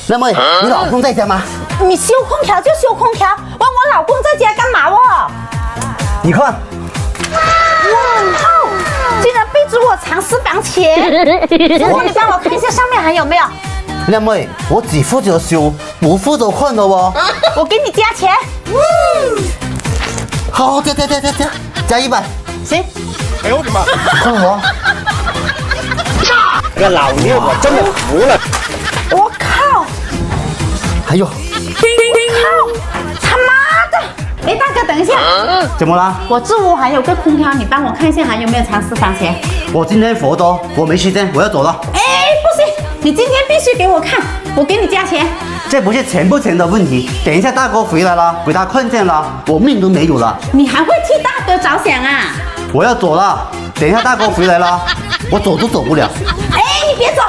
那么你老公在家吗？你修空调就修空调，问我老公在家干嘛哦？你看，哇靠！竟然背着我藏私房钱！师傅，你帮我看一下上面还有没有？靓妹，我只负责修，不负责看的哦。我给你加钱。好，加100。行。哎呦我的妈！看我，这个老聂我真的服了。我靠！还有，靠！他妈的！哎，大哥，等一下，怎么啦？我这屋还有个空调，你帮我看一下还有没有藏私房钱？我今天活多，我没时间，我要走了。哎，不行，你今天必须给我看，我给你加钱。这不是钱不钱的问题，等一下大哥回来了，给他看见了，我命都没有了。你还会替大哥着想啊？我要走了，等一下大哥回来了，我走都走不了。哎，你别走，